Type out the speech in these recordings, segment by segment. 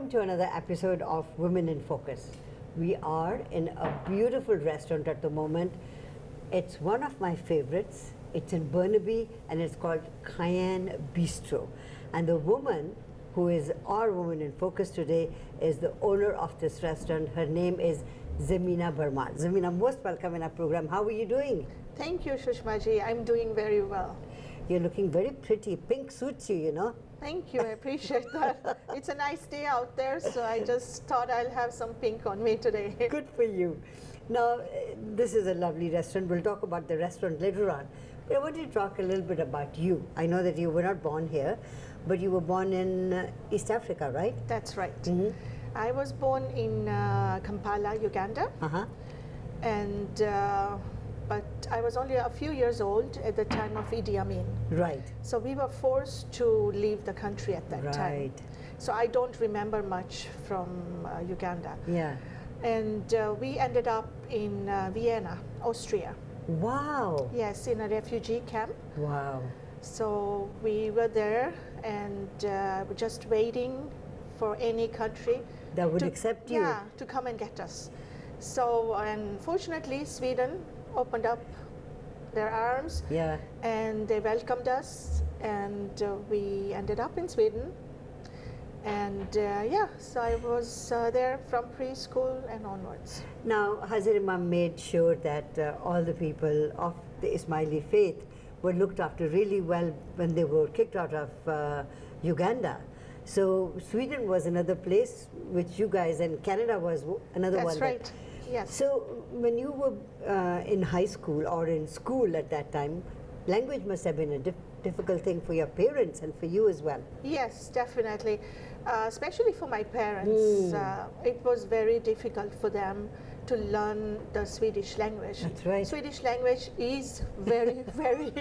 Welcome to another episode of Women in Focus. We are in a beautiful restaurant at the moment. It's one of my favorites. It's in Burnaby and it's called Cayenne Bistro. And the woman who is our Woman in Focus today is the owner of this restaurant. Her name is Zeimina Bharmal. Zeimina, most welcome in our program. How are you doing? Thank you, Sushmaji. I'm doing very well. You're looking very pretty. Pink suits you, you know. Thank you. I appreciate that. It's a nice day out there, so I just thought I'll have some pink on me today. Good for you. Now, this is a lovely restaurant. We'll talk about the restaurant later on. But I want to talk a little bit about you. I know that you were not born here, but you were born in East Africa, right? That's right. Mm-hmm. I was born in Kampala, Uganda. Uh-huh. And but I was only a few years old at the time of Idi Amin. Right. So we were forced to leave the country at that time. Right. So I don't remember much from Uganda. Yeah. And we ended up in Vienna, Austria. Wow. Yes, in a refugee camp. Wow. So we were there and we're just waiting for any country That would accept you. Yeah, to come and get us. So unfortunately, Sweden opened up their arms. Yeah. And they welcomed us, and we ended up in Sweden. And so I was there from preschool and onwards. Now, Hazarima made sure that all the people of the Ismaili faith were looked after really well when they were kicked out of Uganda. So Sweden was another place which you guys, and Canada was another one. That's right. Yes. So when you were in high school or in school at that time, language must have been a difficult thing for your parents and for you as well. Yes, definitely. Especially for my parents. It was very difficult for them to learn the Swedish language. That's right. Swedish language is very, very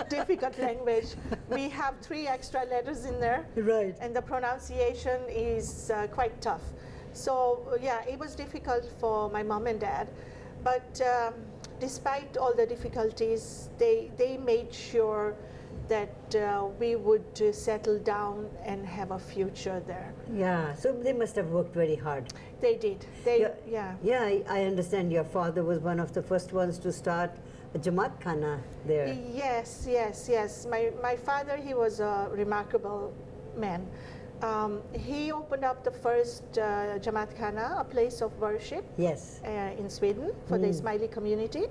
difficult language. We have 3 extra letters in there. Right. And the pronunciation is quite tough. So yeah, it was difficult for my mom and dad. But despite all the difficulties, they made sure that we would settle down and have a future there. Yeah, so they must have worked very hard. They did. Yeah. Yeah, I understand your father was one of the first ones to start a Jamaat Khana there. Yes. My father, he was a remarkable man. He opened up the first Jamaat Khana, a place of worship. Yes. In Sweden for the Ismaili community.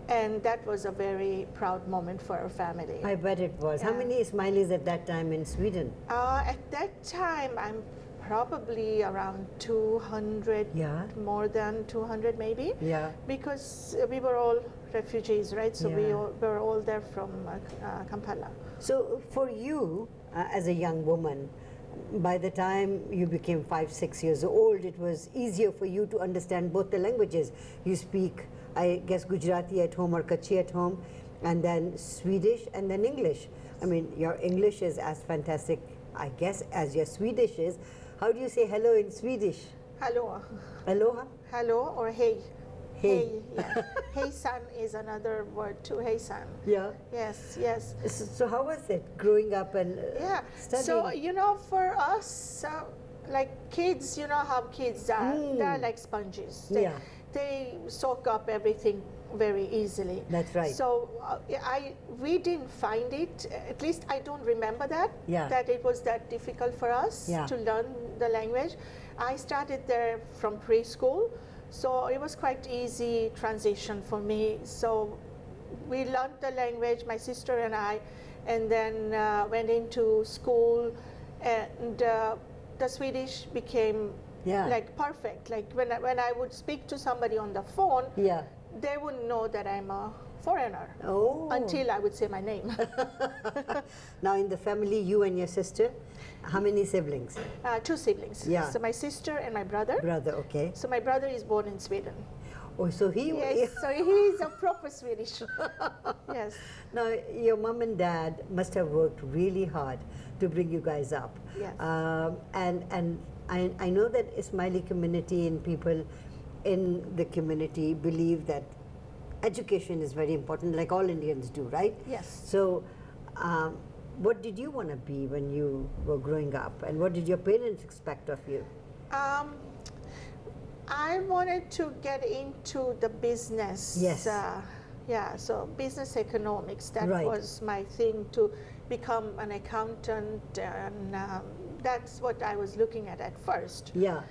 And that was a very proud moment for our family. I bet it was. Yeah. How many Ismailis at that time in Sweden? At that time, I'm probably around 200, Yeah. more than 200 maybe. Yeah. Because we were all refugees, right? So we Yeah. were all there from Kampala. So for you, as a young woman, by the time you became 5-6 years old, it was easier for you to understand both the languages. You speak, I guess, Gujarati at home or Kutchi at home, and then Swedish and then English. I mean, your English is as fantastic, I guess, as your Swedish is. How do you say hello in Swedish? Hello. Aloha? Hello or hey. Hey. Yeah. Hey son is another word too. Hey son. Yeah. Yes. So how was it growing up and studying? So, for us, like kids, you know how kids are. They're like sponges. They soak up everything very easily. That's right. So we didn't find it, at least I don't remember that, Yeah. that it was that difficult for us to learn the language. I started there from preschool, so it was quite easy transition for me. So we learned the language, my sister and I, and then went into school, and the Swedish became like perfect. Like when I would speak to somebody on the phone, they wouldn't know that I'm a foreigner until I would say my name. Now in the family, you and your sister, how many siblings? 2 siblings. Yeah. So my sister and my brother. Brother, okay. So my brother is born in Sweden. Oh, so he... Yes, so he's a proper Swedish. Yes. Now, your mom and dad must have worked really hard to bring you guys up. Yes. And I know that Ismaili community and people in the community believe that education is very important, like all Indians do, right? Yes. So, what did you want to be when you were growing up, and what did your parents expect of you? Um, I wanted to get into the business. Yes. Yeah, so business economics, that Right. was my thing, to become an accountant, and that's what I was looking at first. Yeah.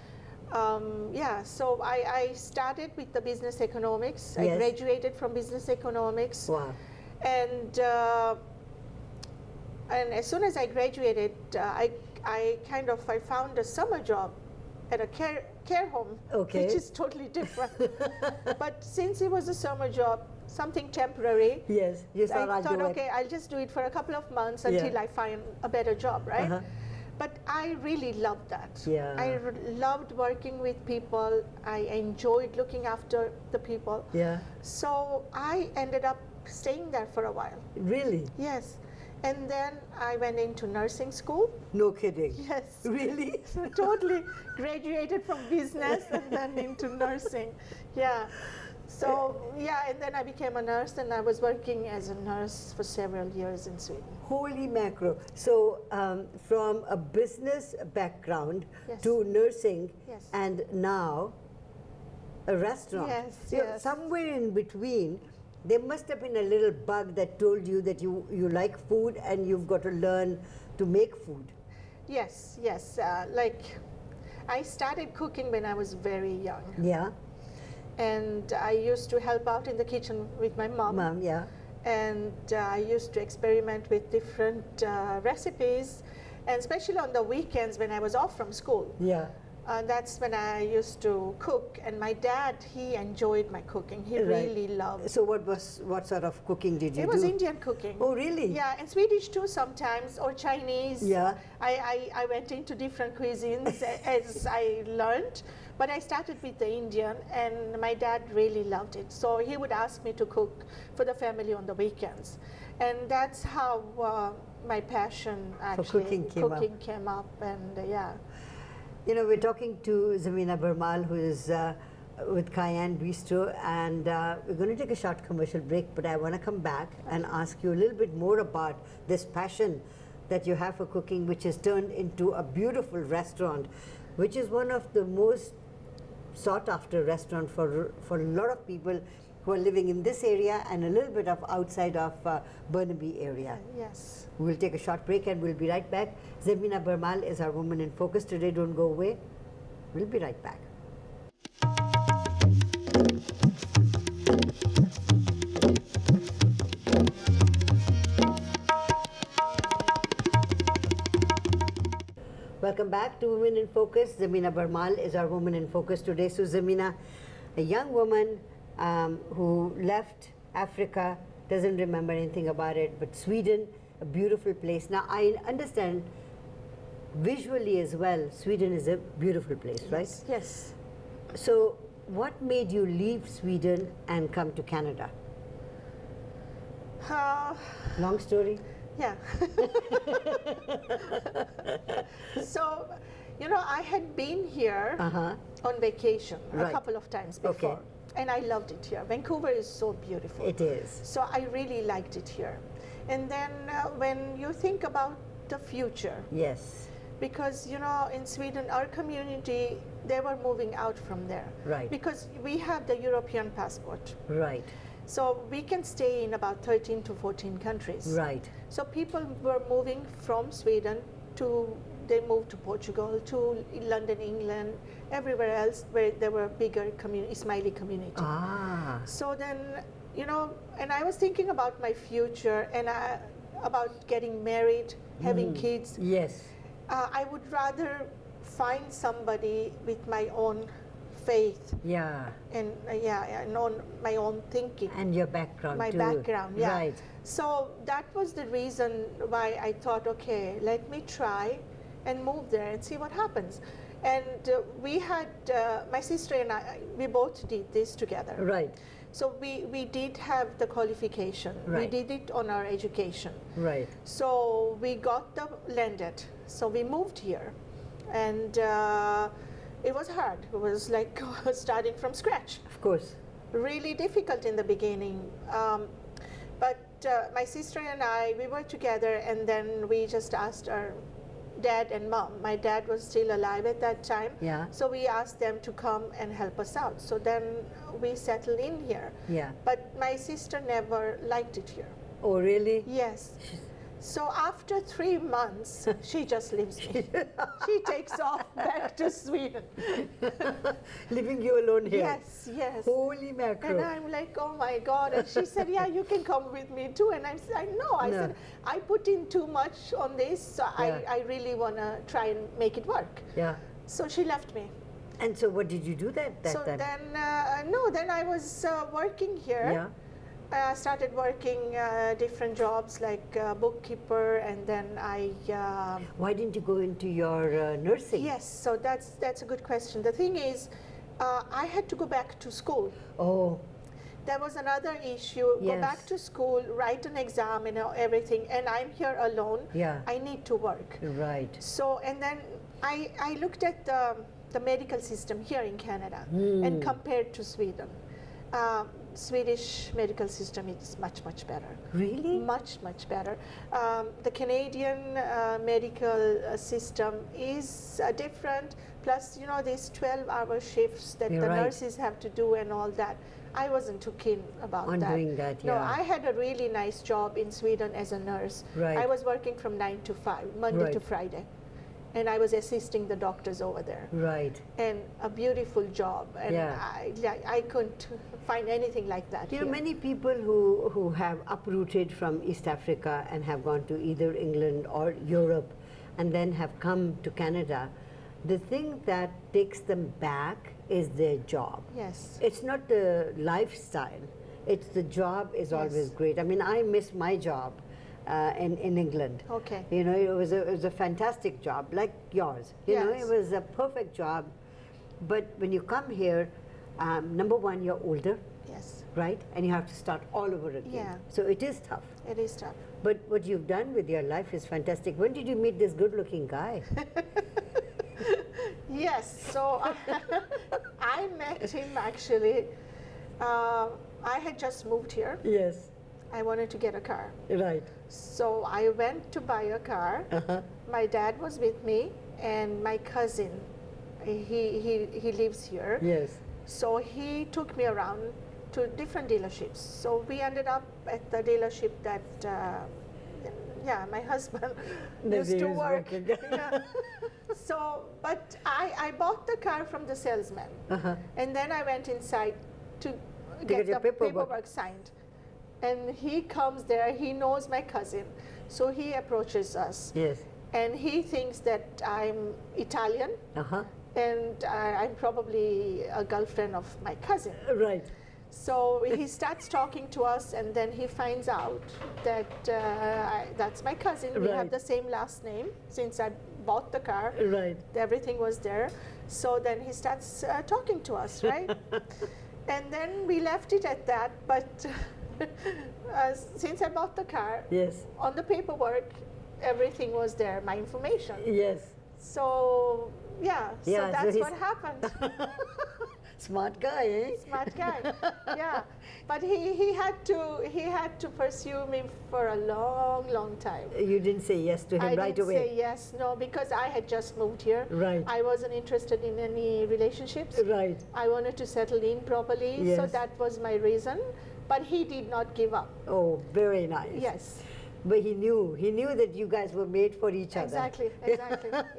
Yeah, so I started with the business economics. I Yes. graduated from business economics. Wow. And as soon as I graduated, I found a summer job at a care home, Okay. which is totally different. But since it was a summer job, something temporary, Yes. You thought I I'll thought, do okay, I'll just do it for a couple of months until Yeah. I find a better job, right? Uh-huh. But I really loved that. Yeah. I loved working with people. I enjoyed looking after the people. Yeah. So I ended up staying there for a while. Really? Yes. And then I went into nursing school. No kidding. Yes. Really? So totally graduated from business and then into nursing. Yeah. So yeah, and then I became a nurse, and I was working as a nurse for several years in Sweden. Holy macro. So from a business background Yes. to nursing, Yes. and now a restaurant. Yes, You know, yes. somewhere in between, there must have been a little bug that told you that you like food and you've got to learn to make food. Yes, yes. Like I started cooking when I was very young, Yeah, and I used to help out in the kitchen with my mom. Mom, yeah. And I used to experiment with different recipes, and especially on the weekends when I was off from school. Yeah. That's when I used to cook, and my dad, he enjoyed my cooking. He Right. really loved. So what sort of cooking did you It was do? Indian cooking. Oh, really? Yeah, and Swedish too sometimes, or Chinese. Yeah. I went into different cuisines as I learned, but I started with the Indian, and my dad really loved it. So he would ask me to cook for the family on the weekends, and that's how my passion actually cooking came up, and yeah. You know, we're talking to Zeimina Bharmal, who is with Cayenne Bistro, and we're going to take a short commercial break, but I want to come back and ask you a little bit more about this passion that you have for cooking, which has turned into a beautiful restaurant, which is one of the most sought after restaurant for a lot of people who are living in this area and a little bit of outside of Burnaby area. Yes. We'll take a short break and we'll be right back. Zeimina Bharmal is our woman in focus today. Don't go away. We'll be right back. Welcome back to Women in Focus. Zeimina Bharmal is our woman in focus today. So Zeimina, a young woman who left Africa, doesn't remember anything about it, but Sweden, a beautiful place. Now I understand visually as well, Sweden is a beautiful place, right? Yes. So what made you leave Sweden and come to Canada? Long story? Yeah. So, you know, I had been here on vacation a couple of times before. Okay. And I loved it here. Vancouver is so beautiful. It is. So I really liked it here. And then when you think about the future, Yes. because, you know, in Sweden, our community, they were moving out from there. Right. Because we have the European passport. Right. So we can stay in about 13 to 14 countries. Right. So people were moving from Sweden they moved to Portugal, to London, England, everywhere else where there were bigger Ismaili community. Ah. So then, you know, and I was thinking about my future and about getting married, having kids. Yes. I would rather find somebody with my own faith Yeah. and and on my own thinking. And your background My too. background, yeah. Right. So that was the reason why I thought, okay, let me try and move there and see what happens. And we had, my sister and I, we both did this together. Right. So we did have the qualification. Right. We did it on our education. Right. So we got the landed. So we moved here. And it was hard. It was like starting from scratch. Of course. Really difficult in the beginning. But my sister and I, we were together, and then we just asked our dad and mom. My dad was still alive at that time. Yeah. So we asked them to come and help us out. So then we settled in here. Yeah. But my sister never liked it here. Oh, really? Yes. So after 3 months, she just leaves me. She takes off back to Sweden. Leaving you alone here? Yes, yes. Holy mackerel. And I'm like, oh my God. And she said, yeah, you can come with me too. And I said, no. I said, I put in too much on this. So I really want to try and make it work. Yeah. So she left me. And so what did you do then? Then I was working here. Yeah. I started working different jobs like bookkeeper, and then I. Why didn't you go into your nursing? Yes, so that's a good question. The thing is, I had to go back to school. Oh. There was another issue. Yes. Go back to school, write an exam, and everything. And I'm here alone. Yeah. I need to work. Right. So and then I looked at the medical system here in Canada and compared to Sweden. Swedish medical system is much, much better. Really? Much, much better. The Canadian medical system is different. Plus, you know, these 12-hour shifts that the nurses have to do and all that. I wasn't too keen about on doing that, No, I had a really nice job in Sweden as a nurse. Right. I was working from 9 to 5, Monday to Friday. And I was assisting the doctors over there. Right. And a beautiful job. And I couldn't find anything like that. You know, many people who have uprooted from East Africa and have gone to either England or Europe and then have come to Canada, the thing that takes them back is their job. Yes. It's not the lifestyle. It's the job is always great. I mean, I miss my job. In England. Okay. You know, it was a fantastic job, like yours. You know, it was a perfect job. But when you come here, number one, you're older. Yes. Right? And you have to start all over again. Yeah. So it is tough. It is tough. But what you've done with your life is fantastic. When did you meet this good-looking guy? Yes. So I met him actually. I had just moved here. Yes. I wanted to get a car. Right. So I went to buy a car. My dad was with me, and my cousin, he lives here. Yes. So he took me around to different dealerships. So we ended up at the dealership that, my husband used to work. So, but I bought the car from the salesman, and then I went inside to get the paperwork signed. And he comes there, he knows my cousin, so he approaches us. Yes. And he thinks that I'm Italian, and I'm probably a girlfriend of my cousin. Right. So he starts talking to us, and then he finds out that that's my cousin. We have the same last name since I bought the car. Right. Everything was there. So then he starts talking to us, right? And then we left it at that, but since I bought the car, on the paperwork, everything was there, my information. Yes. So, so that's what happened. Smart guy, eh? Smart guy, yeah. But he had to pursue me for a long, long time. You didn't say yes to him right away? I didn't say yes, no, because I had just moved here. Right. I wasn't interested in any relationships. Right. I wanted to settle in properly, so that was my reason. But he did not give up. Oh, very nice. Yes. But he knew that you guys were made for each other. Exactly.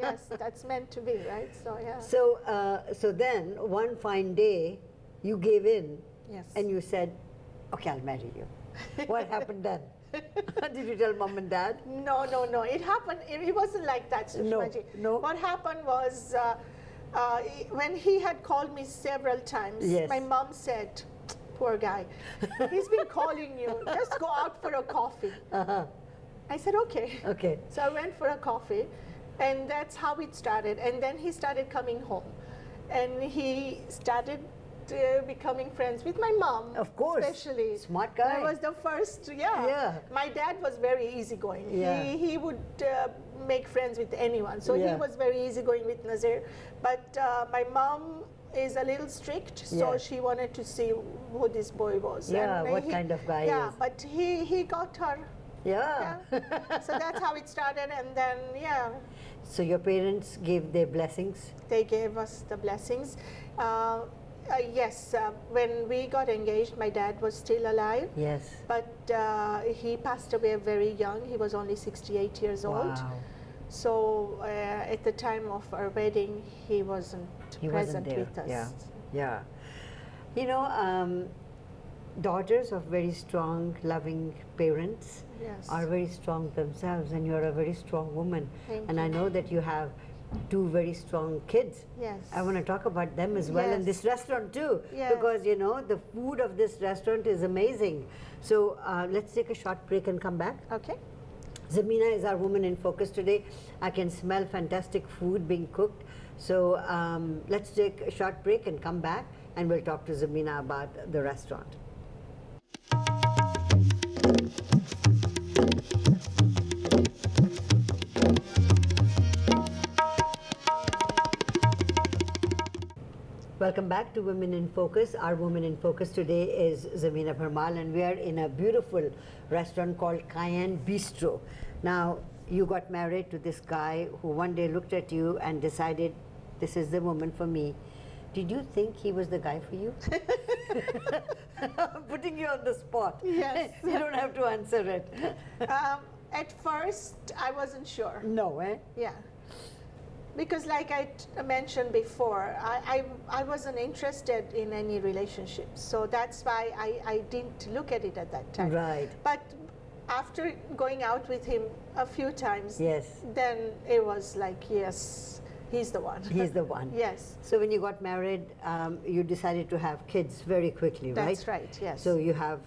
Yes, that's meant to be, right? So, yeah. So then, one fine day, you gave in. Yes. And you said, okay, I'll marry you. What happened then? Did you tell mom and dad? No. It happened, it wasn't like that, Sushmaji. No. What happened was, when he had called me several times, my mom said, poor guy, he's been calling you, just go out for a coffee. I said, okay. Okay. So I went for a coffee, and that's how it started. And then he started coming home, and he started becoming friends with my mom. Of course. Especially. Smart guy. That was the first, My dad was very easygoing. Yeah. He would make friends with anyone. So he was very easygoing with Nazir. But my mom is a little strict, so she wanted to see who this boy was. Yeah, and what kind of guy yeah, is. but he got her Yeah. So that's how it started, and then So your parents gave their blessings? they gave us the blessings. Yes, when we got engaged, my dad was still alive. Yes. But he passed away very young. He was only 68 years old. Wow. So at the time of our wedding, he wasn't present there. with us. Yeah. Yeah. You know, daughters of very strong, loving parents Yes. are very strong themselves, and you're a very strong woman. Thank and I you. know that you have two very strong kids. Yes. I want to talk about them as well, and Yes. this restaurant too, Yes. because you know the food of this restaurant is amazing. So let's take a short break and come back. Okay. Zeimina is our woman in focus today. I can smell fantastic food being cooked. So let's take a short break and come back, and we'll talk to Zeimina about the restaurant. Welcome back to Women in Focus. Our woman in focus today is Zeimina Bharmal, and we are in a beautiful restaurant called Cayenne Bistro. Now, you got married to this guy who one day looked at you and decided, this is the woman for me. Did you think he was the guy for you? I'm putting you on the spot. Yes. You don't have to answer it. At first, I wasn't sure. No, eh? Yeah. Because like I mentioned before, I wasn't interested in any relationships. So that's why I didn't look at it at that time. Right. But after going out with him a few times, Yes. then it was like, yes, he's the one. He's the one. Yes. So when you got married, you decided to have kids very quickly, right? That's right, yes. So you have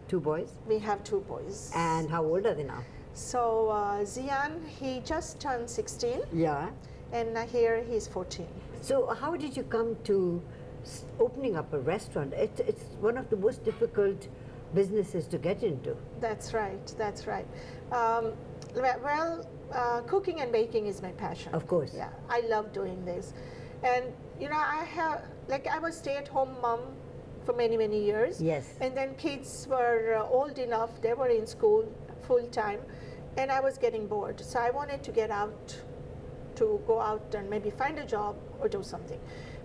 two boys? We have two boys. And how old are they now? So Zian, he just turned 16, Yeah. and here he's 14. So how did you come to opening up a restaurant? It's one of the most difficult businesses to get into. That's right, that's right. Cooking and baking is my passion. Of course. Yeah, I love doing this. And you know, I was stay-at-home mom for many, many years. Yes. And then kids were old enough, they were in school full-time, and I was getting bored. So I wanted to get out, to go out and maybe find a job or do something.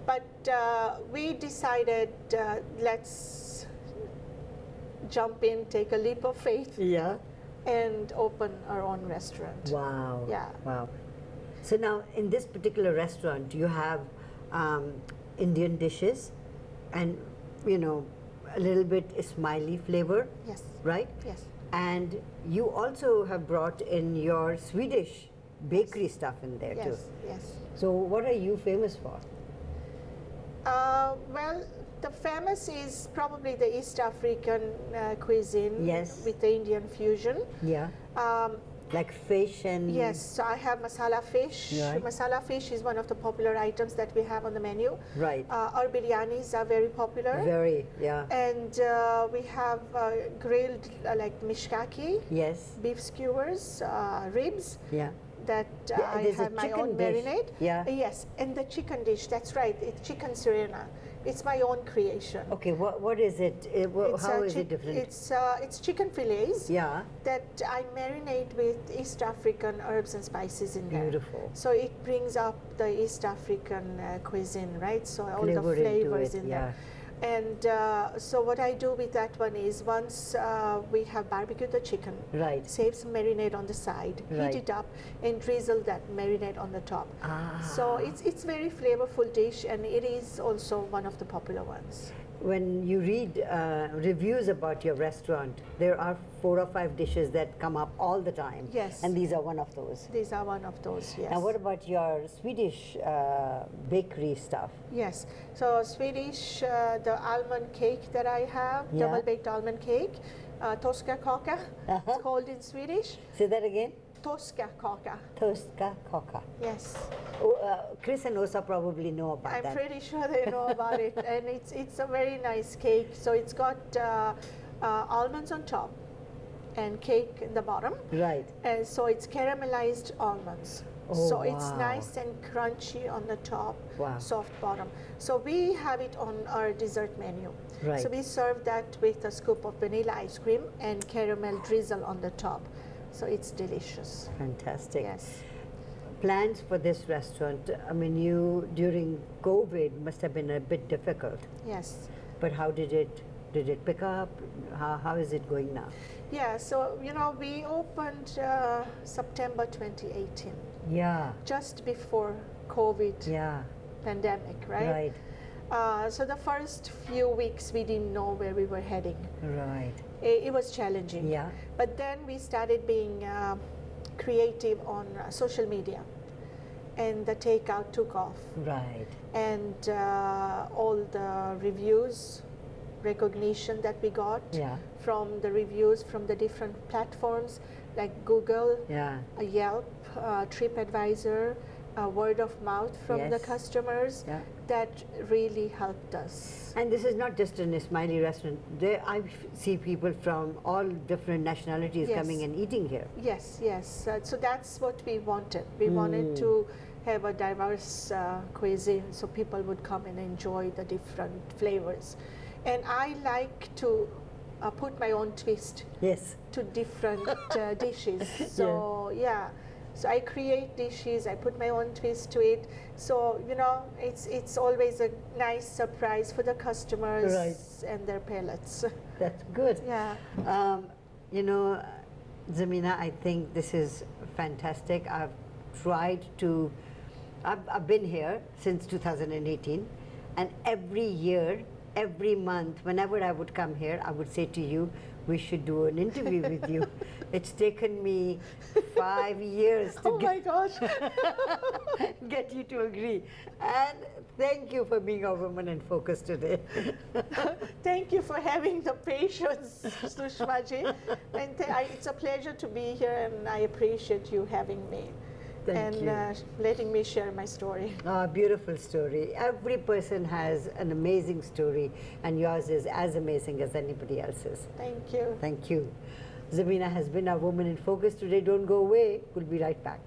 But we decided, let's jump in, take a leap of faith, Yeah. and open our own restaurant. Wow. Yeah. Wow. So now in this particular restaurant, you have Indian dishes and, you know, a little bit Ismaili flavor, Yes. right? Yes. And you also have brought in your Swedish bakery stuff in there too. Yes. Yes. So what are you famous for? Well, the famous is probably the East African cuisine. Yes. With the Indian fusion. Yeah. Like fish and... Yes, so I have masala fish. Right. Masala fish is one of the popular items that we have on the menu. Right. Our biryanis are very popular. Very, yeah. And we have grilled like mishkaki, Yes. beef skewers, ribs. Yeah. That Yeah, I there's a have my chicken own dish. marinade. Yeah. Yes, and the chicken dish, that's right, it's chicken sirena. It's my own creation. Okay, what is it? How is it different? It's chicken fillets Yeah. that I marinate with East African herbs and spices in there. Beautiful. So it brings up the East African cuisine, right? So all Flavor the into flavors it, in yeah. there. And so what I do with that one is once we have barbecued the chicken, Right. save some marinade on the side, Right. heat it up, and drizzle that marinade on the top. Ah. So it's very flavorful dish, and it is also one of the popular ones. When you read reviews about your restaurant, there are 4 or 5 dishes that come up all the time. Yes. And these are one of those. These are one of those, yes. Now what about your Swedish bakery stuff? Yes. So Swedish, the almond cake that I have, Yeah. double baked almond cake, toska kaka, it's called in Swedish. Say that again? Toska kaka. Toska kaka. Yes. Chris and Osa probably know about I'm that. pretty sure they know about it, and it's a very nice cake. So it's got almonds on top and cake in the bottom, Right. and so it's caramelized almonds. Oh, so it's wow. nice and crunchy on the top, Wow. soft bottom. So we have it on our dessert menu. Right. So we serve that with a scoop of vanilla ice cream and caramel drizzle on the top. So it's delicious. Fantastic. Yes. Plans for this restaurant, I mean, you during COVID must have been a bit difficult, Yes. but how did it pick up? How is it going now? Yeah, so we opened September 2018, Yeah, just before COVID yeah, pandemic, right? So the first few weeks we didn't know where we were heading. right, It was challenging. yeah, But then we started being creative on social media, and the takeout took off. right, And all the reviews, recognition that we got yeah, from the reviews from the different platforms like Google, yeah, Yelp, TripAdvisor, word of mouth from the Yes. customers, yeah. that really helped us. And this is not just an Ismaili restaurant. There, I see people from all different nationalities Yes. coming and eating here. Yes, yes. So that's what we wanted. We wanted to have a diverse cuisine so people would come and enjoy the different flavors. And I like to put my own twist Yes, to different dishes. So yeah, so I create dishes. I put my own twist to it. So it's always a nice surprise for the customers Right. and their palates. that's good. Yeah. You know, Zeimina, I think this is fantastic. I've been here since 2018, and every year, every month, whenever I would come here, I would say to you, we should do an interview with you. It's taken me 5 years to Oh my gosh. get you to agree. And thank you for being our Woman in Focus today. Thank you for having the patience, Sushmaji. And it's a pleasure to be here, and I appreciate you having me. Thank you. Letting me share my story. Beautiful story. Every person has an amazing story, and yours is as amazing as anybody else's. Thank you. Thank you. Zeimina has been our Woman in Focus today. Don't go away. We'll be right back.